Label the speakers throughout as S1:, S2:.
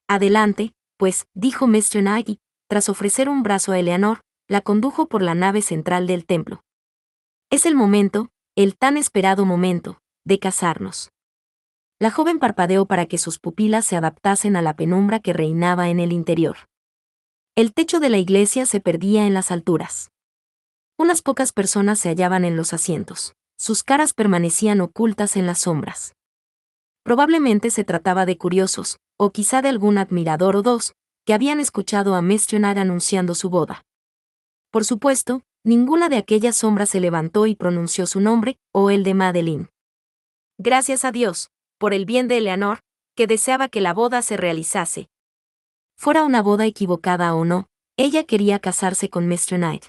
S1: Adelante, pues, dijo Mr. Knight y, tras ofrecer un brazo a Eleanor, la condujo por la nave central del templo. Es el momento, el tan esperado momento, de casarnos. La joven parpadeó para que sus pupilas se adaptasen a la penumbra que reinaba en el interior. El techo de la iglesia se perdía en las alturas. Unas pocas personas se hallaban en los asientos. Sus caras permanecían ocultas en las sombras. Probablemente se trataba de curiosos, o quizá de algún admirador o dos, que habían escuchado a Mr. Knight anunciando su boda. Por supuesto, ninguna de aquellas sombras se levantó y pronunció su nombre, o el de Madeline. Gracias a Dios, por el bien de Eleanor, que deseaba que la boda se realizase. Fuera una boda equivocada o no, ella quería casarse con Mr. Knight.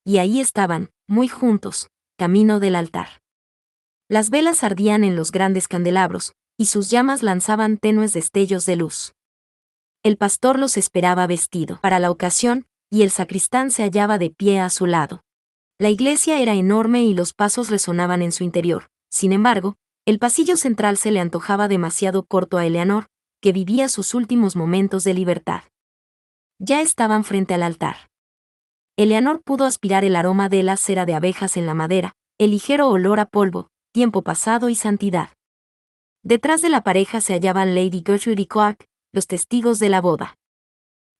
S1: Y ahí estaban, muy juntos, camino del altar. Las velas ardían en los grandes candelabros, y sus llamas lanzaban tenues destellos de luz. El pastor los esperaba vestido para la ocasión, y el sacristán se hallaba de pie a su lado. La iglesia era enorme y los pasos resonaban en su interior. Sin embargo, el pasillo central se le antojaba demasiado corto a Eleanor, que vivía sus últimos momentos de libertad. Ya estaban frente al altar. Eleanor pudo aspirar el aroma de la cera de abejas en la madera, el ligero olor a polvo, tiempo pasado y santidad. Detrás de la pareja se hallaban Lady Gertrude y Clark, los testigos de la boda.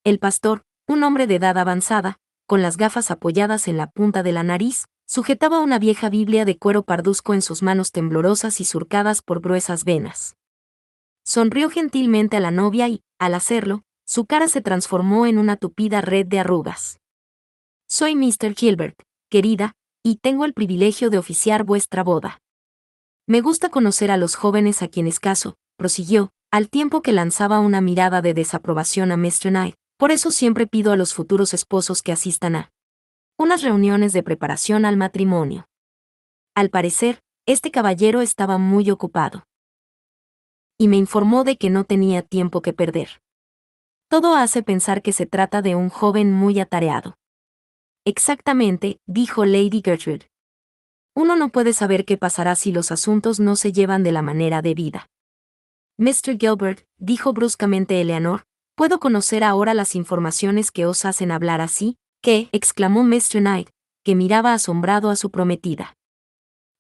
S1: El pastor, un hombre de edad avanzada, con las gafas apoyadas en la punta de la nariz, sujetaba una vieja Biblia de cuero parduzco en sus manos temblorosas y surcadas por gruesas venas. Sonrió gentilmente a la novia y, al hacerlo, su cara se transformó en una tupida red de arrugas. Soy Mr. Gilbert, querida, y tengo el privilegio de oficiar vuestra boda. Me gusta conocer a los jóvenes a quienes caso, prosiguió, al tiempo que lanzaba una mirada de desaprobación a Mr. Knight. Por eso siempre pido a los futuros esposos que asistan a unas reuniones de preparación al matrimonio. Al parecer, este caballero estaba muy ocupado. Y me informó de que no tenía tiempo que perder. Todo hace pensar que se trata de un joven muy atareado. Exactamente, dijo Lady Gertrude. Uno no puede saber qué pasará si los asuntos no se llevan de la manera debida. Mr. Gilbert, dijo bruscamente Eleanor, ¿puedo conocer ahora las informaciones que os hacen hablar así? ¿Qué? Exclamó Mr. Knight, que miraba asombrado a su prometida.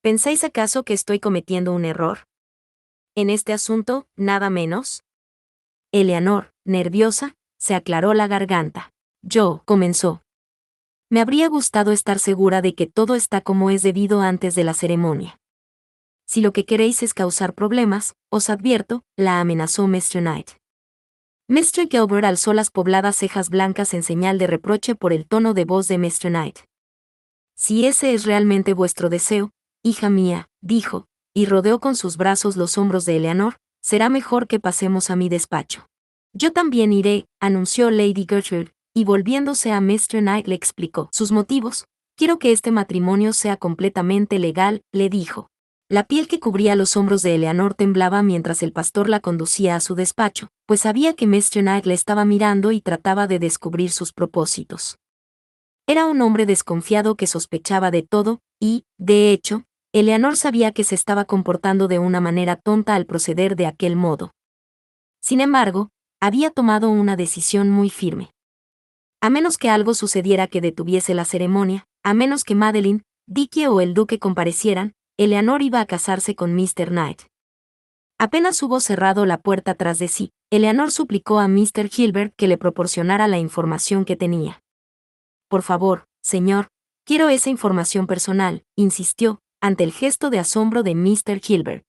S1: ¿Pensáis acaso que estoy cometiendo un error? En este asunto, nada menos. Eleanor, nerviosa, se aclaró la garganta. Comenzó. Me habría gustado estar segura de que todo está como es debido antes de la ceremonia. Si lo que queréis es causar problemas, os advierto, la amenazó Mr. Knight. Mr. Gilbert alzó las pobladas cejas blancas en señal de reproche por el tono de voz de Mr. Knight. Si ese es realmente vuestro deseo, hija mía, dijo, y rodeó con sus brazos los hombros de Eleanor, será mejor que pasemos a mi despacho. Yo también iré, anunció Lady Gertrude, y volviéndose a Mr. Knight le explicó sus motivos. Quiero que este matrimonio sea completamente legal, le dijo. La piel que cubría los hombros de Eleanor temblaba mientras el pastor la conducía a su despacho, pues sabía que Mr. Knight le estaba mirando y trataba de descubrir sus propósitos. Era un hombre desconfiado que sospechaba de todo, y, de hecho, Eleanor sabía que se estaba comportando de una manera tonta al proceder de aquel modo. Sin embargo, había tomado una decisión muy firme. A menos que algo sucediera que detuviese la ceremonia, a menos que Madeline, Dickie o el duque comparecieran, Eleanor iba a casarse con Mr. Knight. Apenas hubo cerrado la puerta tras de sí, Eleanor suplicó a Mr. Gilbert que le proporcionara la información que tenía. Por favor, señor, quiero esa información personal, insistió, ante el gesto de asombro de Mr. Gilbert.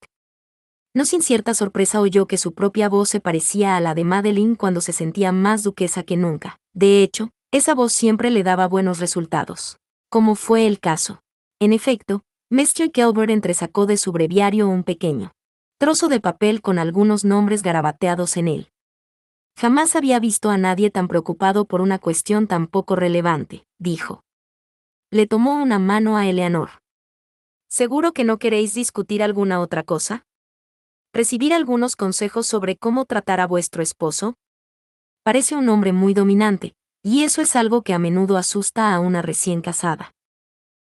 S1: No sin cierta sorpresa oyó que su propia voz se parecía a la de Madeline cuando se sentía más duquesa que nunca. De hecho, esa voz siempre le daba buenos resultados. Como fue el caso. En efecto, Mr. Gilbert entresacó de su breviario un pequeño trozo de papel con algunos nombres garabateados en él. Jamás había visto a nadie tan preocupado por una cuestión tan poco relevante, dijo. Le tomó una mano a Eleanor. ¿Seguro que no queréis discutir alguna otra cosa? ¿Recibir algunos consejos sobre cómo tratar a vuestro esposo? Parece un hombre muy dominante, y eso es algo que a menudo asusta a una recién casada.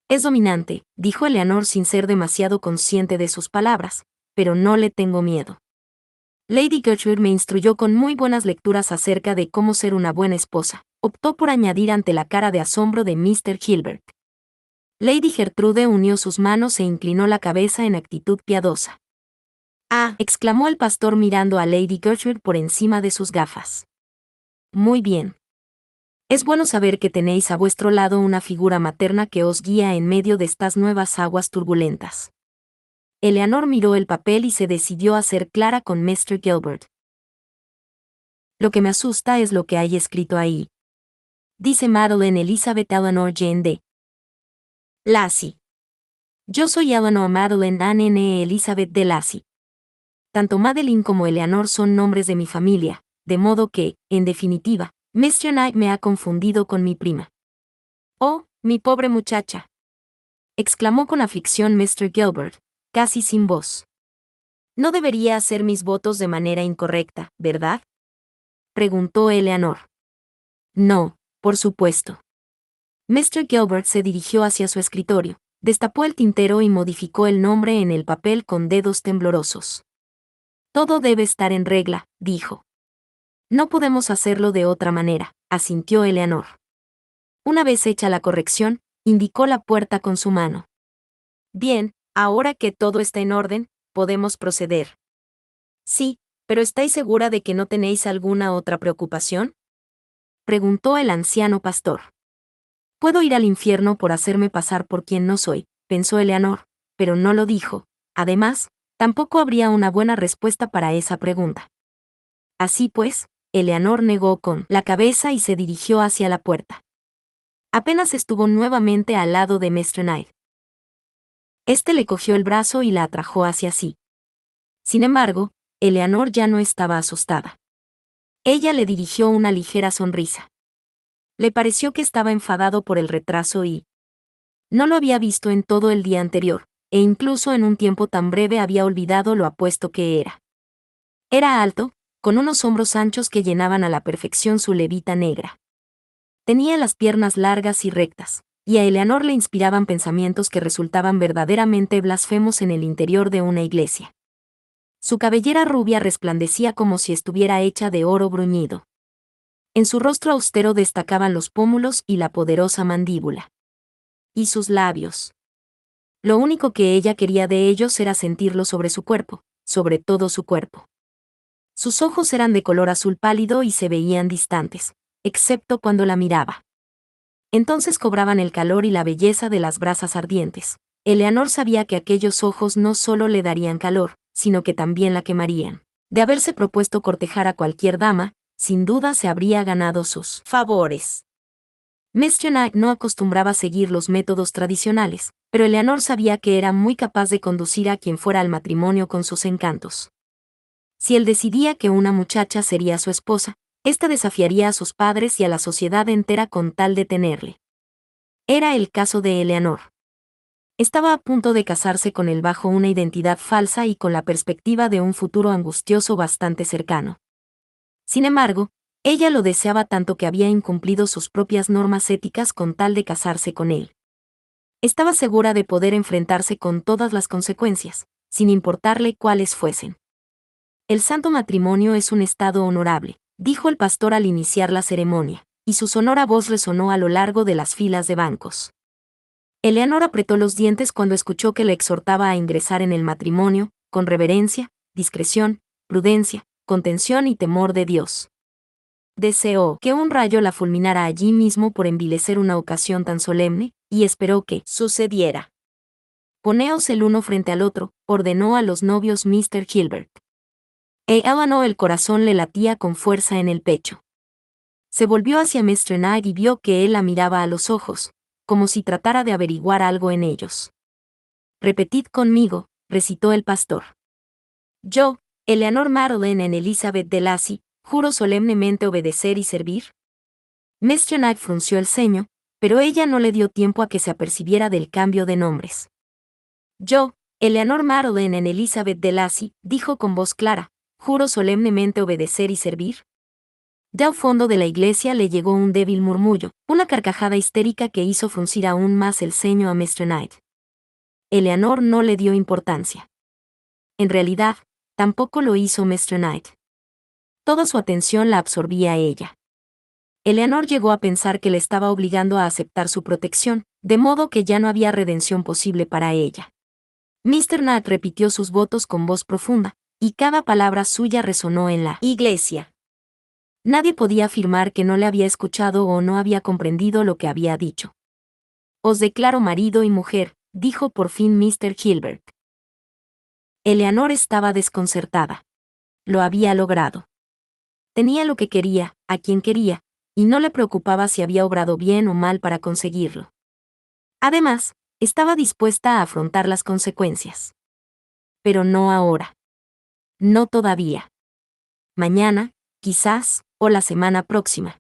S1: Es dominante, dijo Eleanor sin ser demasiado consciente de sus palabras, pero no le tengo miedo. Lady Gertrude me instruyó con muy buenas lecturas acerca de cómo ser una buena esposa, optó por añadir ante la cara de asombro de Mr. Gilbert. Lady Gertrude unió sus manos e inclinó la cabeza en actitud piadosa. ¡Ah!, exclamó el pastor mirando a Lady Gertrude por encima de sus gafas. Muy bien. Es bueno saber que tenéis a vuestro lado una figura materna que os guía en medio de estas nuevas aguas turbulentas. Eleanor miró el papel y se decidió a ser clara con Mr. Gilbert. Lo que me asusta es lo que hay escrito ahí. Dice Madeline Elizabeth Eleanor Jane de Lacy. Yo soy Eleanor Madeline Anne Elizabeth de Lacy. Tanto Madeline como Eleanor son nombres de mi familia, de modo que, en definitiva, Mr. Knight me ha confundido con mi prima. Oh, mi pobre muchacha, exclamó con aflicción Mr. Gilbert, casi sin voz. No debería hacer mis votos de manera incorrecta, ¿verdad?, preguntó Eleanor. No, por supuesto. Mr. Gilbert se dirigió hacia su escritorio, destapó el tintero y modificó el nombre en el papel con dedos temblorosos. Todo debe estar en regla, dijo. No podemos hacerlo de otra manera, asintió Eleanor. Una vez hecha la corrección, indicó la puerta con su mano. Bien, ahora que todo está en orden, podemos proceder. Sí, pero ¿estáis segura de que no tenéis alguna otra preocupación?, preguntó el anciano pastor. Puedo ir al infierno por hacerme pasar por quien no soy, pensó Eleanor, pero no lo dijo. Además, tampoco habría una buena respuesta para esa pregunta. Así pues, Eleanor negó con la cabeza y se dirigió hacia la puerta. Apenas estuvo nuevamente al lado de Mr. Knight. Este le cogió el brazo y la atrajo hacia sí. Sin embargo, Eleanor ya no estaba asustada. Ella le dirigió una ligera sonrisa. Le pareció que estaba enfadado por el retraso y no lo había visto en todo el día anterior, e incluso en un tiempo tan breve había olvidado lo apuesto que era. Era alto, con unos hombros anchos que llenaban a la perfección su levita negra. Tenía las piernas largas y rectas, y a Eleanor le inspiraban pensamientos que resultaban verdaderamente blasfemos en el interior de una iglesia. Su cabellera rubia resplandecía como si estuviera hecha de oro bruñido. En su rostro austero destacaban los pómulos y la poderosa mandíbula. Y sus labios. Lo único que ella quería de ellos era sentirlo sobre su cuerpo, sobre todo su cuerpo. Sus ojos eran de color azul pálido y se veían distantes, excepto cuando la miraba. Entonces cobraban el calor y la belleza de las brasas ardientes. Eleanor sabía que aquellos ojos no solo le darían calor, sino que también la quemarían. De haberse propuesto cortejar a cualquier dama, sin duda se habría ganado sus favores. Mr. Knight no acostumbraba a seguir los métodos tradicionales, pero Eleanor sabía que era muy capaz de conducir a quien fuera al matrimonio con sus encantos. Si él decidía que una muchacha sería su esposa, ésta desafiaría a sus padres y a la sociedad entera con tal de tenerle. Era el caso de Eleanor. Estaba a punto de casarse con él bajo una identidad falsa y con la perspectiva de un futuro angustioso bastante cercano. Sin embargo, ella lo deseaba tanto que había incumplido sus propias normas éticas con tal de casarse con él. Estaba segura de poder enfrentarse con todas las consecuencias, sin importarle cuáles fuesen. El santo matrimonio es un estado honorable, dijo el pastor al iniciar la ceremonia, y su sonora voz resonó a lo largo de las filas de bancos. Eleanor apretó los dientes cuando escuchó que le exhortaba a ingresar en el matrimonio, con reverencia, discreción, prudencia, contención y temor de Dios. Deseó que un rayo la fulminara allí mismo por envilecer una ocasión tan solemne, y esperó que sucediera. Poneos el uno frente al otro, ordenó a los novios Mr. Gilbert. Eleanor el corazón le latía con fuerza en el pecho. Se volvió hacia Mr. Knight y vio que él la miraba a los ojos, como si tratara de averiguar algo en ellos. Repetid conmigo, recitó el pastor. Yo, Eleanor Madeline en Elizabeth de Lacy, juro solemnemente obedecer y servir. Mr. Knight frunció el ceño, pero ella no le dio tiempo a que se apercibiera del cambio de nombres. Yo, Eleanor Madeline en Elizabeth de Lacy, dijo con voz clara, juro solemnemente obedecer y servir. De al fondo de la iglesia le llegó un débil murmullo, una carcajada histérica que hizo fruncir aún más el ceño a Mr. Knight. Eleanor no le dio importancia. En realidad, tampoco lo hizo Mr. Knight. Toda su atención la absorbía ella. Eleanor llegó a pensar que le estaba obligando a aceptar su protección, de modo que ya no había redención posible para ella. Mr. Knight repitió sus votos con voz profunda, y cada palabra suya resonó en la iglesia. Nadie podía afirmar que no le había escuchado o no había comprendido lo que había dicho. Os declaro marido y mujer, dijo por fin Mr. Gilbert. Eleanor estaba desconcertada. Lo había logrado. Tenía lo que quería, a quien quería, y no le preocupaba si había obrado bien o mal para conseguirlo. Además, estaba dispuesta a afrontar las consecuencias. Pero no ahora. No todavía. Mañana, quizás, o la semana próxima.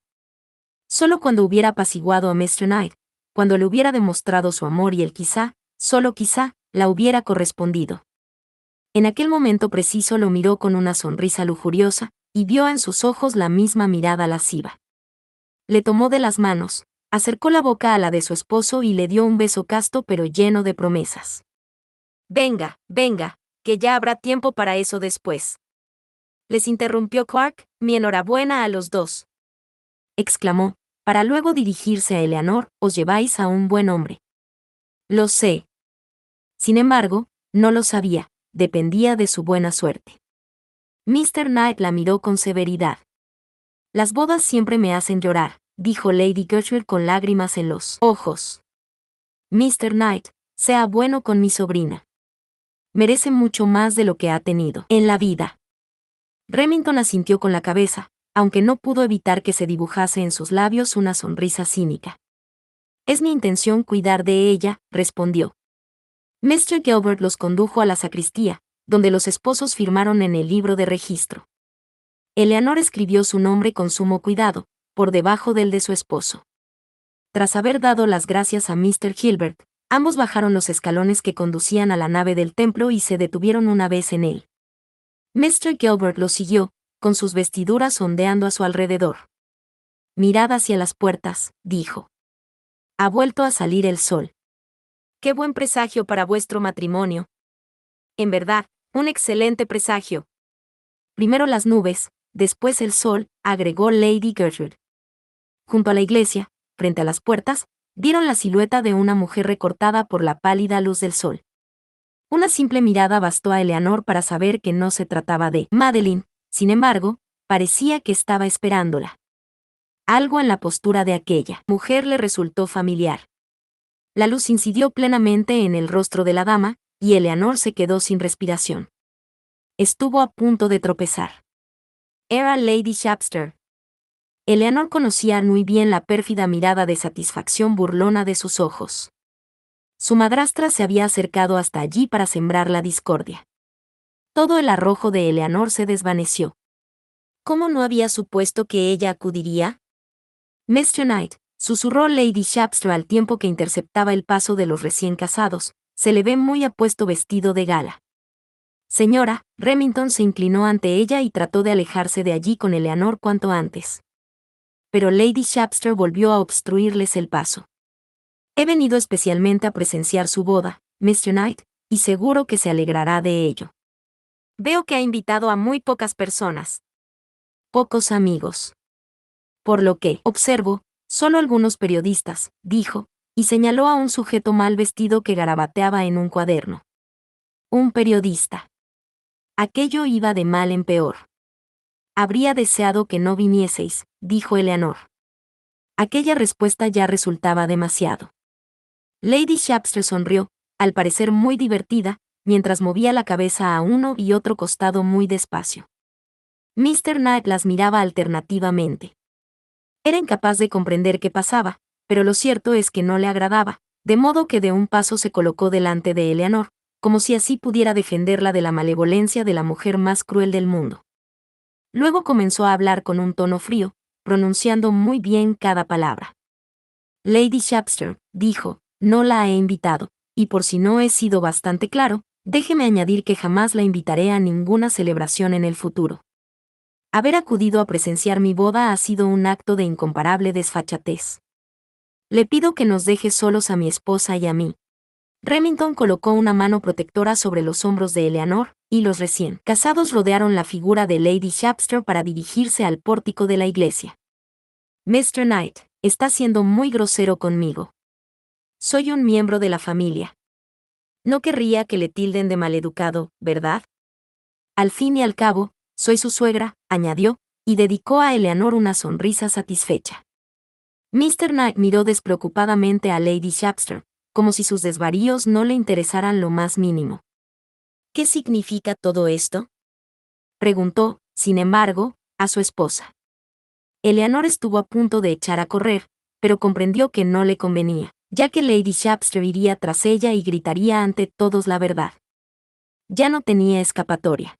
S1: Solo cuando hubiera apaciguado a Mr. Knight, cuando le hubiera demostrado su amor y él quizá, solo quizá, la hubiera correspondido. En aquel momento preciso lo miró con una sonrisa lujuriosa, y vio en sus ojos la misma mirada lasciva. Le tomó de las manos, acercó la boca a la de su esposo y le dio un beso casto pero lleno de promesas. Venga, venga, que ya habrá tiempo para eso después. Les interrumpió Clark, mi enhorabuena a los dos. Exclamó, para luego dirigirse a Eleanor, os lleváis a un buen hombre. Lo sé. Sin embargo, no lo sabía, dependía de su buena suerte. Mr. Knight la miró con severidad. Las bodas siempre me hacen llorar, dijo Lady Gertrude con lágrimas en los ojos. Mr. Knight, sea bueno con mi sobrina. Merece mucho más de lo que ha tenido en la vida. Remington asintió con la cabeza, aunque no pudo evitar que se dibujase en sus labios una sonrisa cínica. Es mi intención cuidar de ella, respondió. Mr. Gilbert los condujo a la sacristía, donde los esposos firmaron en el libro de registro. Eleanor escribió su nombre con sumo cuidado, por debajo del de su esposo. Tras haber dado las gracias a Mr. Gilbert, ambos bajaron los escalones que conducían a la nave del templo y se detuvieron una vez en él. Mr. Gilbert los siguió, con sus vestiduras ondeando a su alrededor. Mirad hacia las puertas, dijo. Ha vuelto a salir el sol. Qué buen presagio para vuestro matrimonio. En verdad, un excelente presagio. Primero las nubes, después el sol, agregó Lady Gertrude. Junto a la iglesia, frente a las puertas, vieron la silueta de una mujer recortada por la pálida luz del sol. Una simple mirada bastó a Eleanor para saber que no se trataba de Madeline, sin embargo, parecía que estaba esperándola. Algo en la postura de aquella mujer le resultó familiar. La luz incidió plenamente en el rostro de la dama, y Eleanor se quedó sin respiración. Estuvo a punto de tropezar. Era Lady Shapster. Eleanor conocía muy bien la pérfida mirada de satisfacción burlona de sus ojos. Su madrastra se había acercado hasta allí para sembrar la discordia. Todo el arrojo de Eleanor se desvaneció. ¿Cómo no había supuesto que ella acudiría? Mr. Knight, susurró Lady Shapster al tiempo que interceptaba el paso de los recién casados, se le ve muy apuesto vestido de gala. Señora, Remington se inclinó ante ella y trató de alejarse de allí con Eleanor cuanto antes. Pero Lady Shapster volvió a obstruirles el paso. He venido especialmente a presenciar su boda, Mr. Knight, y seguro que se alegrará de ello. Veo que ha invitado a muy pocas personas. Pocos amigos. Por lo que, observo, solo algunos periodistas, dijo, y señaló a un sujeto mal vestido que garabateaba en un cuaderno. Un periodista. Aquello iba de mal en peor. Habría deseado que no vinieseis, dijo Eleanor. Aquella respuesta ya resultaba demasiado. Lady Shapster sonrió, al parecer muy divertida, mientras movía la cabeza a uno y otro costado muy despacio. Mr. Knight las miraba alternativamente. Era incapaz de comprender qué pasaba, pero lo cierto es que no le agradaba, de modo que de un paso se colocó delante de Eleanor, como si así pudiera defenderla de la malevolencia de la mujer más cruel del mundo. Luego comenzó a hablar con un tono frío, pronunciando muy bien cada palabra. Lady Shapster, dijo, no la he invitado, y por si no he sido bastante claro, déjeme añadir que jamás la invitaré a ninguna celebración en el futuro. Haber acudido a presenciar mi boda ha sido un acto de incomparable desfachatez. Le pido que nos deje solos a mi esposa y a mí. Remington colocó una mano protectora sobre los hombros de Eleanor, y los recién casados rodearon la figura de Lady Shapster para dirigirse al pórtico de la iglesia. Mr. Knight, está siendo muy grosero conmigo. Soy un miembro de la familia. No querría que le tilden de maleducado, ¿verdad? Al fin y al cabo, soy su suegra, añadió, y dedicó a Eleanor una sonrisa satisfecha. Mr. Knight miró despreocupadamente a Lady Shapster, como si sus desvaríos no le interesaran lo más mínimo. ¿Qué significa todo esto?, preguntó, sin embargo, a su esposa. Eleanor estuvo a punto de echar a correr, pero comprendió que no le convenía, ya que Lady Shapster iría tras ella y gritaría ante todos la verdad. Ya no tenía escapatoria.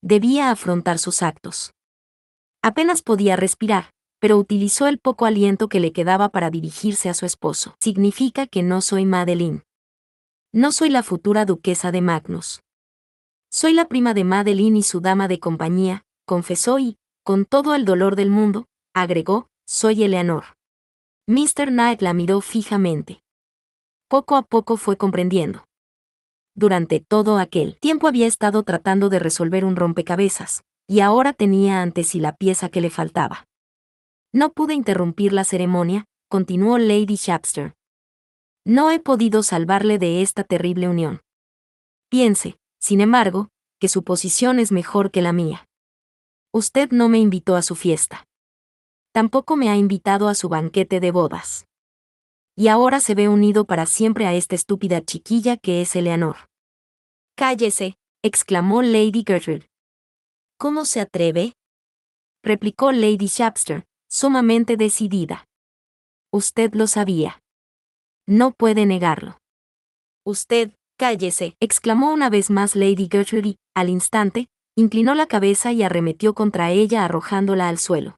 S1: Debía afrontar sus actos. Apenas podía respirar, pero utilizó el poco aliento que le quedaba para dirigirse a su esposo. Significa que no soy Madeline. No soy la futura duquesa de Magnus. Soy la prima de Madeline y su dama de compañía, confesó y, con todo el dolor del mundo, agregó, soy Eleanor. Mr. Knight la miró fijamente. Poco a poco fue comprendiendo. Durante todo aquel tiempo había estado tratando de resolver un rompecabezas, y ahora tenía ante sí la pieza que le faltaba. No pude interrumpir la ceremonia, continuó Lady Shapster. No he podido salvarle de esta terrible unión. Piense, sin embargo, que su posición es mejor que la mía. Usted no me invitó a su fiesta. Tampoco me ha invitado a su banquete de bodas. Y ahora se ve unido para siempre a esta estúpida chiquilla que es Eleanor. Cállese, exclamó Lady Gertrude. ¿Cómo se atreve?, replicó Lady Shapster, sumamente decidida. Usted lo sabía. No puede negarlo. Usted, cállese, exclamó una vez más Lady Gertrude y, al instante, inclinó la cabeza y arremetió contra ella arrojándola al suelo.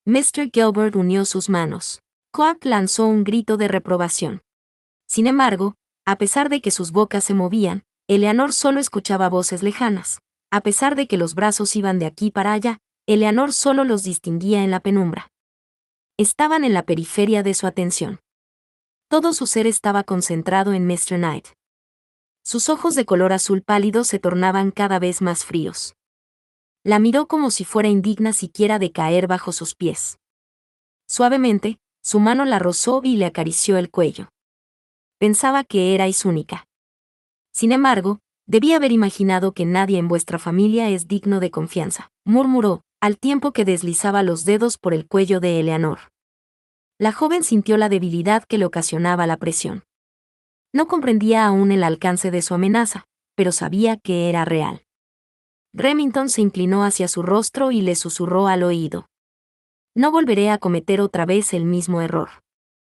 S1: Mr. Gilbert unió sus manos. Clark lanzó un grito de reprobación. Sin embargo, a pesar de que sus bocas se movían, Eleanor solo escuchaba voces lejanas. A pesar de que los brazos iban de aquí para allá, Eleanor solo los distinguía en la penumbra. Estaban en la periferia de su atención. Todo su ser estaba concentrado en Mr. Knight. Sus ojos de color azul pálido se tornaban cada vez más fríos. La miró como si fuera indigna siquiera de caer bajo sus pies. Suavemente, su mano la rozó y le acarició el cuello. Pensaba que erais única. Sin embargo, debía haber imaginado que nadie en vuestra familia es digno de confianza, murmuró, al tiempo que deslizaba los dedos por el cuello de Eleanor. La joven sintió la debilidad que le ocasionaba la presión. No comprendía aún el alcance de su amenaza, pero sabía que era real. Remington se inclinó hacia su rostro y le susurró al oído. No volveré a cometer otra vez el mismo error.